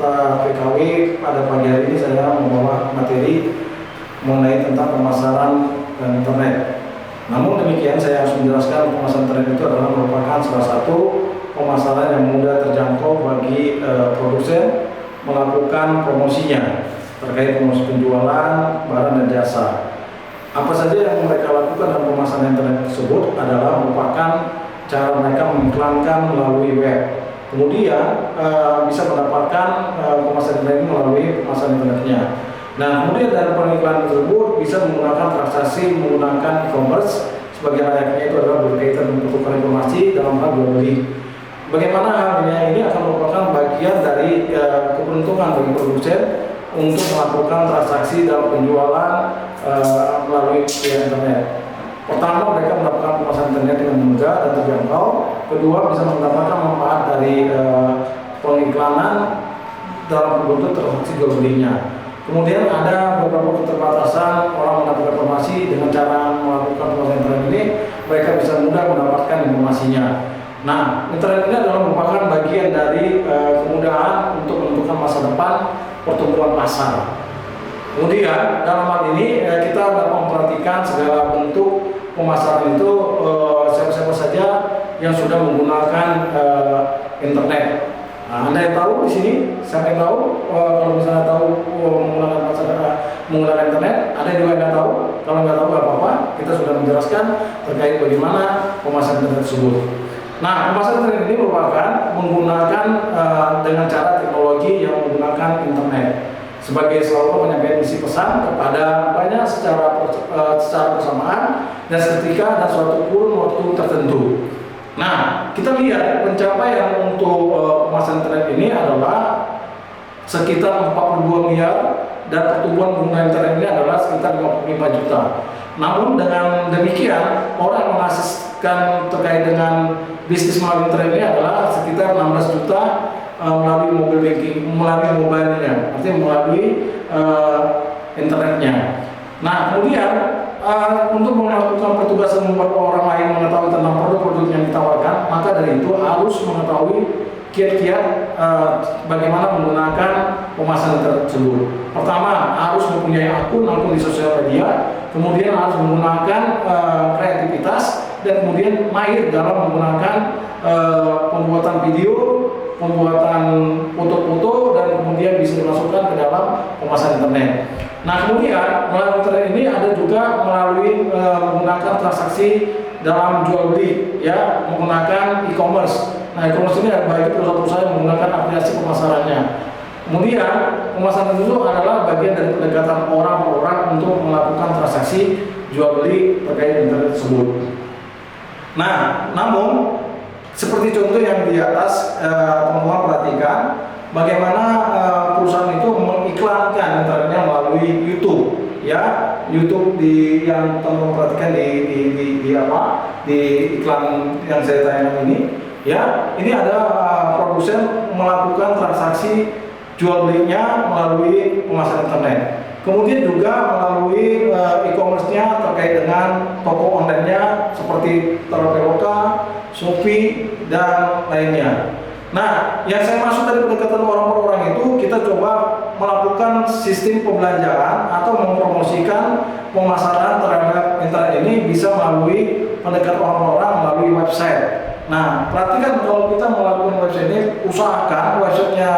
peserta PKW. Pada pagi hari ini saya membawa materi mengenai tentang pemasaran internet. Namun demikian saya harus menjelaskan pemasaran internet itu adalah merupakan salah satu pemasaran yang mudah terjangkau bagi produsen melakukan promosinya terkait promosi penjualan barang dan jasa. Apa saja yang mereka lakukan dalam pemasaran internet tersebut adalah merupakan cara mereka mengiklankan melalui web. Kemudian bisa mendapatkan pemasaran internet melalui pemasaran internetnya. Nah, kemudian dari pengiklan tersebut bisa menggunakan transaksi menggunakan e-commerce sebagai layaknya itu adalah berkaitan dengan pertukaran informasi dalam hal jual beli. Bagaimana halnya ini akan merupakan bagian dari keuntungan bagi produsen untuk melakukan transaksi dalam penjualan melalui internet. Pertama, mereka mendapatkan pemasaran internet dengan mudah dan terjangkau. Kedua, bisa mendapatkan manfaat dari pengiklanan dalam bentuk transaksi jual belinya. Kemudian ada beberapa keterbatasan orang mendapatkan informasi dengan cara melakukan pemasaran internet ini, mereka bisa mudah mendapatkan informasinya. Nah, internet ini adalah merupakan bagian dari kemudahan untuk menentukan masa depan pertumbuhan pasar. Kemudian dalam hal ini kita dapat memperhatikan segala bentuk pemasaran itu siapa-siapa saja yang sudah menggunakan internet. Nah, Anda yang tahu di sini, siapa yang tahu kalau misalnya tahu menggunakan internet, ada juga yang nggak tahu. Kalau nggak tahu nggak apa-apa, kita sudah menjelaskan terkait bagaimana pemasaran internet tersebut. Nah, pemasaran internet ini merupakan menggunakan dengan cara teknologi yang menggunakan internet sebagai selalu menyampaikan isi pesan kepada banyak secara bersamaan dan seketika dan suatu kurun waktu tertentu. Nah, kita lihat pencapaian untuk pemasaran internet ini adalah sekitar 42 miliar dan pertumbuhan pengguna internet ini adalah sekitar 55 juta. Namun dengan demikian, orang yang menghasilkan terkait dengan bisnis melalui internet ini adalah sekitar 16 juta melalui mobile banking, melalui mobile-nya, artinya melalui internetnya. Nah, kemudian untuk melakukan pertugasan membuat orang lain mengetahui tentang produk-produk yang ditawarkan, maka dari itu harus mengetahui kiat-kiat bagaimana menggunakan pemasaran tersebut. Pertama, harus mempunyai akun di sosial media, kemudian harus menggunakan kreativitas, dan kemudian mahir dalam menggunakan pembuatan video, pembuatan foto-foto, dan kemudian bisa dimasukkan ke dalam pemasaran internet. Nah, kemudian melalui internet ini ada juga melalui menggunakan transaksi dalam jual beli, ya, menggunakan e-commerce. Nah, e-commerce ini bagi perusahaan-perusahaan yang menggunakan aplikasi pemasarannya. Kemudian pemasaran itu adalah bagian dari pendekatan orang-orang untuk melakukan transaksi jual beli terkait internet tersebut. Nah, namun seperti contoh yang di atas, teman-teman perhatikan bagaimana perusahaan itu mengiklankan internetnya melalui YouTube, ya. YouTube yang teman-teman perhatikan di iklan yang saya tayangkan ini, ya. Ini ada produsen melakukan transaksi jual belinya melalui pemasaran internet. Kemudian juga melalui e-commerce-nya terkait dengan toko online-nya seperti Traveloka, Shopee, dan lainnya. Nah, yang saya maksud dari pendekatan orang per orang itu, kita coba melakukan sistem pembelanjaan atau mempromosikan pemasaran terhadap internet ini bisa melalui pendekatan orang per orang melalui website. Nah, perhatikan kalau kita melakukan website ini, usahakan websitenya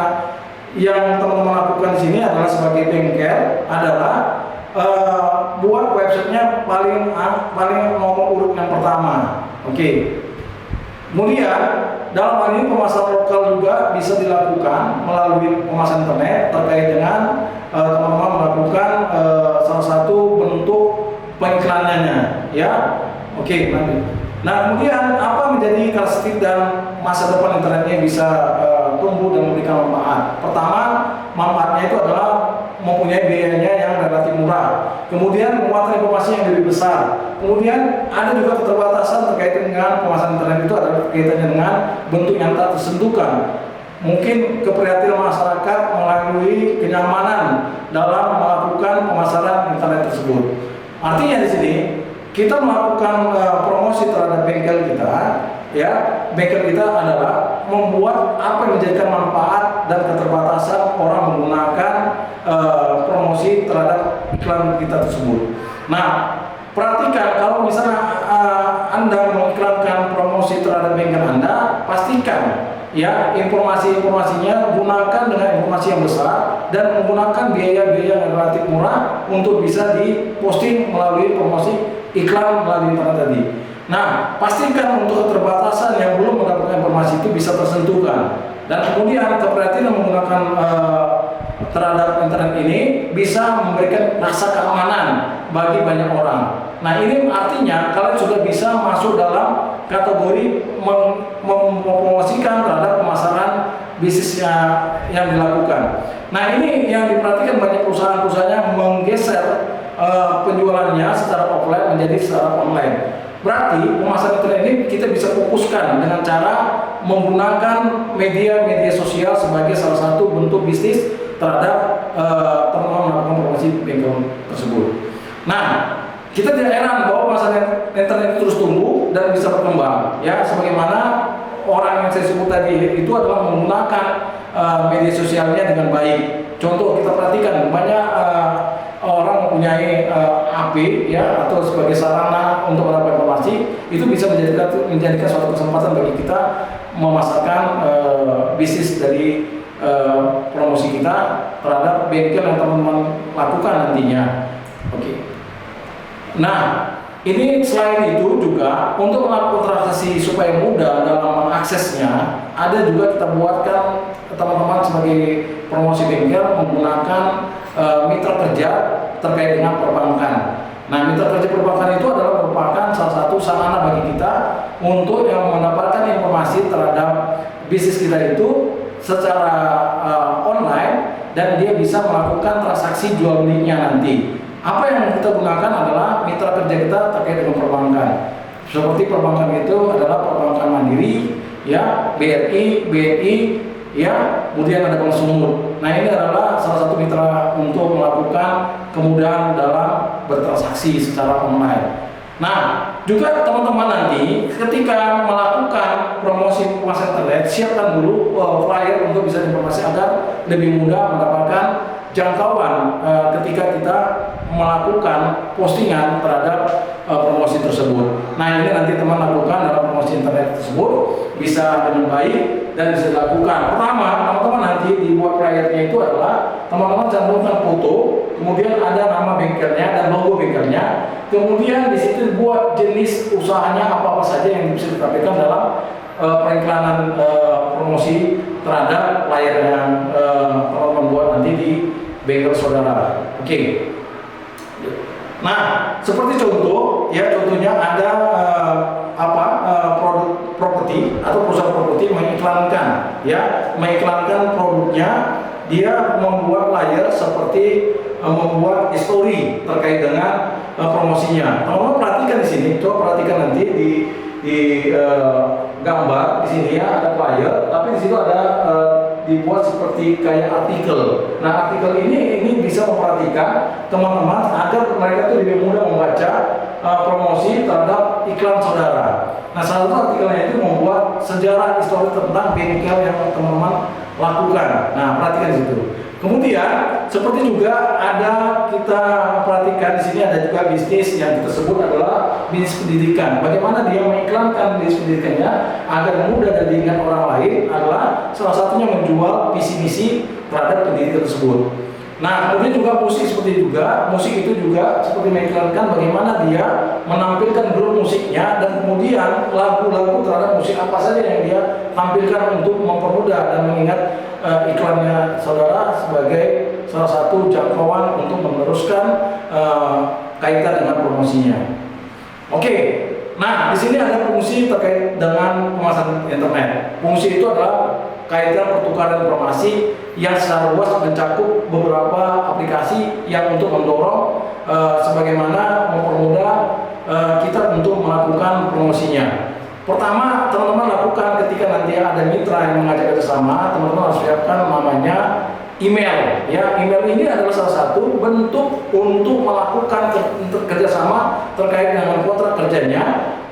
yang teman-teman lakukan di sini adalah sebagai bengkel adalah buat websitenya paling nomor urut yang pertama. Oke. Kemudian dalam hal ini pemasaran lokal juga bisa dilakukan melalui pemasaran internet terkait dengan teman-teman melakukan salah satu bentuk pengiklanannya, ya. Oke, nanti. Nah, kemudian apa menjadi karakteristik dan masa depan internetnya bisa tumbuh dan memberikan manfaat? Pertama, manfaatnya itu adalah mempunyai biayanya yang relatif murah. Kemudian muatan informasi yang lebih besar. Kemudian ada juga keterbatasan terkait dengan pemasaran internet itu adalah kaitannya dengan bentuk yang tak tersentuhkan. Mungkin keprihatinan masyarakat melalui kenyamanan dalam melakukan pemasaran internet tersebut. Artinya di sini kita melakukan promosi terhadap bengkel kita, ya. Bengkel kita adalah membuat apa yang menjadikan manfaat dan keterbatasan orang menggunakan promosi terhadap iklan kita tersebut. Nah, perhatikan kalau misalnya Anda mengiklankan promosi terhadap bengkel Anda, pastikan ya informasinya gunakan dengan informasi yang besar dan menggunakan biaya-biaya yang relatif murah untuk bisa diposting melalui promosi iklan melalui internet tadi. Nah, pastikan untuk keterbatasan yang belum mendapatkan informasi itu bisa tersentuhkan, dan kemudian keprihatinan menggunakan terhadap internet ini bisa memberikan rasa keamanan bagi banyak orang. Nah, ini artinya kalian sudah bisa masuk dalam kategori mempromosikan terhadap pemasaran bisnisnya yang dilakukan. Nah, ini yang diperhatikan banyak perusahaan-perusahaan yang menggeser penjualannya secara offline menjadi secara online. Berarti pemasaran internet ini kita bisa fokuskan dengan cara menggunakan media sosial sebagai salah satu bentuk bisnis terhadap teman-teman melakukan promosi bengkel tersebut. Nah, kita tidak heran bahwa pemasaran internet terus tumbuh dan bisa berkembang, ya, sebagaimana orang yang saya sebut tadi itu adalah menggunakan media sosialnya dengan baik. Contoh, kita perhatikan banyak orang mempunyai HP ya atau sebagai sarana untuk mendapatkan informasi, itu bisa menjadikan suatu kesempatan bagi kita memasarkan bisnis dari promosi kita terhadap bengkel yang teman-teman lakukan nantinya. Oke. Nah, ini selain itu juga untuk melakukan transaksi supaya mudah dalam mengaksesnya, ada juga kita buatkan teman-teman sebagai promosi bengkel menggunakan mitra kerja terkait dengan perbankan. Nah, mitra kerja perbankan itu adalah merupakan salah satu sarana bagi kita untuk yang mendapatkan informasi terhadap bisnis kita itu secara online, dan dia bisa melakukan transaksi jual belinya nanti. Apa yang kita gunakan adalah mitra kerja kita terkait dengan perbankan. Seperti perbankan itu adalah perbankan Mandiri, ya, BRI, BNI, ya, kemudian ada Bank Sumut. Nah, ini adalah salah satu mitra untuk melakukan kemudahan dalam bertransaksi secara online. Nah, juga teman-teman nanti ketika melakukan promosi pemasaran internet, siapkan dulu flyer untuk bisa informasi agar lebih mudah mendapatkan jangkauan ketika kita melakukan postingan terhadap promosi tersebut. Nah, ini nanti teman lakukan dalam promosi internet tersebut bisa dengan baik dan bisa dilakukan. Pertama, teman-teman nanti dibuat flyernya itu adalah teman-teman cantumkan foto, kemudian ada nama bengkelnya dan logo bengkelnya, kemudian di situ buat jenis usahanya apa saja yang bisa ditampilkan dalam periklanan promosi terhadap layar yang teman-teman buat nanti di bengkel saudara. Oke. Nah, seperti contoh, ya, contohnya ada produk properti atau perusahaan properti mengiklankan, ya, mengiklankan produknya, dia membuat layar seperti membuat story terkait dengan promosinya. Teman-teman perhatikan di sini, coba perhatikan nanti di gambar di sini ya ada flyer, tapi di situ ada dibuat seperti kayak artikel. Nah, artikel ini bisa memperhatikan teman-teman agar mereka tuh lebih mudah membaca promosi terhadap iklan saudara. Nah, salah satu artikelnya itu membuat sejarah histori tentang bengkel yang teman-teman lakukan. Nah, perhatikan di situ. Kemudian seperti juga ada kita perhatikan di sini ada juga bisnis yang kita sebut adalah bisnis pendidikan. Bagaimana dia mengiklankan bisnis pendidikannya agar mudah dan diingat orang lain adalah salah satunya menjual visi-misi terhadap pendidikan tersebut. Nah, kemudian juga musik seperti juga, musik itu juga seperti mengiklankan bagaimana dia menampilkan grup musiknya dan kemudian lagu-lagu terhadap musik apa saja yang dia tampilkan untuk mempermudah dan mengingat iklannya saudara sebagai salah satu jangkauan untuk meneruskan kaitan dengan promosinya. Oke. Nah, di sini ada fungsi terkait dengan pemasaran internet. Fungsi itu adalah kaitan pertukaran informasi yang secara luas mencakup beberapa aplikasi yang untuk mendorong sebagaimana mempermudah kita untuk melakukan promosinya. Pertama, teman-teman lakukan ketika nanti ada mitra yang mengajak kerjasama, teman-teman harus siapkan namanya email. Ya, email ini adalah salah satu bentuk untuk melakukan kerjasama terkait dengan kontrak kerjanya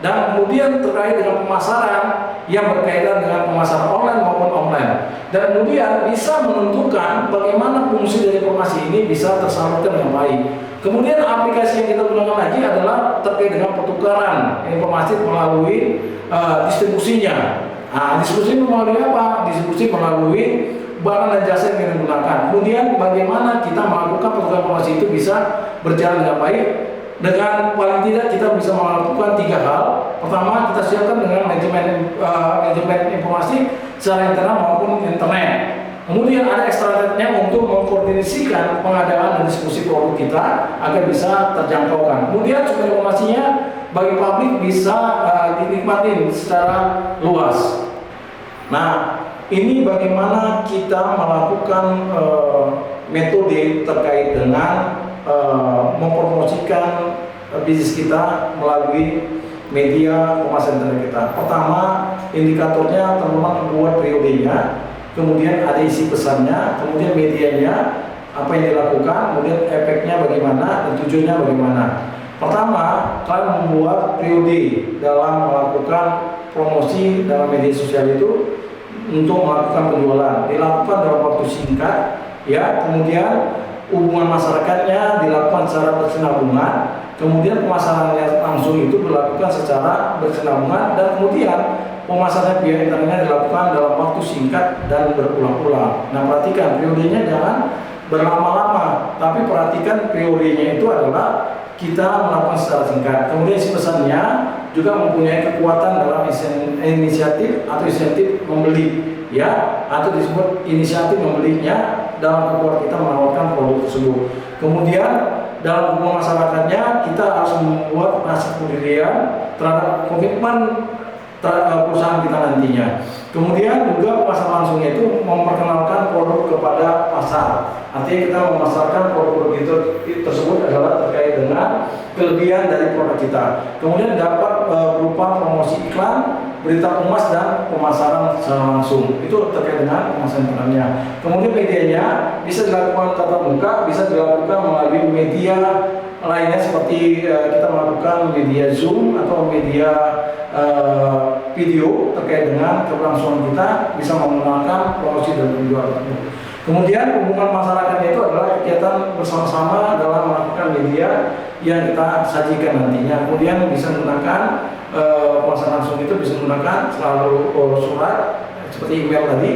Dan kemudian terkait dengan pemasaran yang berkaitan dengan pemasaran online maupun offline. Dan kemudian bisa menentukan bagaimana fungsi dari informasi ini bisa tersalurkan dengan baik. Kemudian aplikasi yang kita gunakan lagi adalah terkait dengan pertukaran informasi melalui distribusinya. Distribusi melalui apa? Distribusi melalui barang dan jasa yang kita gunakan. Kemudian bagaimana kita melakukan pertukaran informasi itu bisa berjalan dengan baik. Dengan paling tidak kita bisa melakukan 3 hal. Pertama, kita siapkan dengan manajemen informasi secara internal maupun internet. Kemudian ada eksternetnya untuk mengkoordinasikan pengadaan dan distribusi produk kita agar bisa terjangkaukan. Kemudian sumber informasinya bagi publik bisa dinikmatin secara luas. Nah, ini bagaimana kita melakukan metode terkait dengan mempromosikan bisnis kita melalui media pemasaran internet kita. Pertama, indikatornya teman-teman buat periodenya, kemudian ada isi pesannya, kemudian medianya, apa yang dilakukan, kemudian efeknya bagaimana, dan tujuannya bagaimana. Pertama, kalian membuat periode dalam melakukan promosi dalam media sosial itu untuk melakukan penjualan, dilakukan dalam waktu singkat, ya. Kemudian hubungan masyarakatnya dilakukan secara berkesinambungan, kemudian pemasarannya langsung itu dilakukan secara berkesinambungan, dan kemudian pemasaran via internetnya dilakukan dalam waktu singkat dan berulang-ulang. Nah, perhatikan periodenya jangan berlama-lama, tapi perhatikan periodenya itu adalah kita melakukan secara singkat. Kemudian si pesannya juga mempunyai kekuatan dalam inisiatif atau insentif membeli, ya, atau disebut inisiatif membelinya dalam kekuatan kita menawarkan produk tersebut. Kemudian dalam hubungan masyarakatnya kita harus membuat rasa kepedulian terhadap komitmen perusahaan kita nantinya. Kemudian juga pemasaran langsungnya itu memperkenalkan produk kepada pasar. Artinya kita memasarkan produk-produk itu tersebut adalah terkait dengan kelebihan dari produk kita. Kemudian dapat berupa promosi iklan, berita kemas, dan pemasaran secara langsung. Itu terkait dengan pemasaran internetnya. Kemudian medianya bisa dilakukan tatap muka, bisa dilakukan melalui media lainnya seperti kita melakukan media Zoom atau media video terkait dengan keberlangsungan kita, bisa menggunakan promosi dan penjualan. Kemudian hubungan masyarakatnya itu adalah kegiatan bersama-sama dalam melakukan media yang kita sajikan nantinya. Kemudian bisa menggunakan pemasaran langsung itu bisa menggunakan selalu surat seperti email tadi,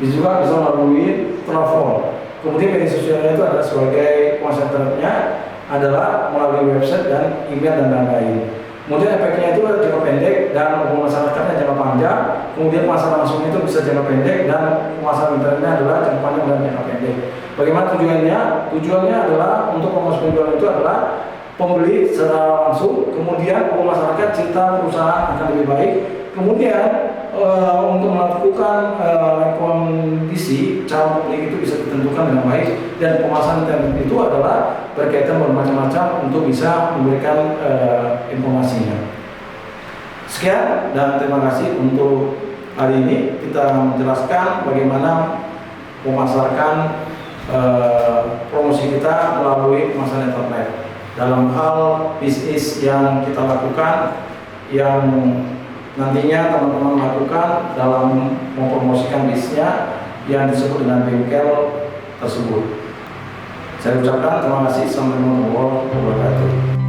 juga bisa melalui telepon. Kemudian media sosialnya itu adalah sebagai pemasaran internetnya adalah melalui website dan email dan lain-lain. Kemudian efeknya itu jangka pendek dan hubungan masyarakatnya jangka panjang. Kemudian pemasaran langsung itu bisa jangka pendek dan pemasaran internetnya adalah jangka panjang dan jangka pendek. Bagaimana tujuannya? Tujuannya adalah untuk promosi penjualan itu adalah pembeli secara langsung, kemudian masyarakat cinta perusahaan akan lebih baik. Kemudian untuk melakukan kondisi cara pembeli itu bisa ditentukan dengan baik, dan pemasaran internet itu adalah berkaitan bermacam-macam untuk bisa memberikan informasinya. Sekian dan terima kasih untuk hari ini. Kita menjelaskan bagaimana memasarkan promosi kita melalui pemasaran internet dalam hal bisnis yang kita lakukan, yang nantinya teman-teman lakukan dalam mempromosikan bisnisnya yang disebut dengan bengkel tersebut. Saya ucapkan terima kasih. Assalamualaikum warahmatullahi wabarakatuh.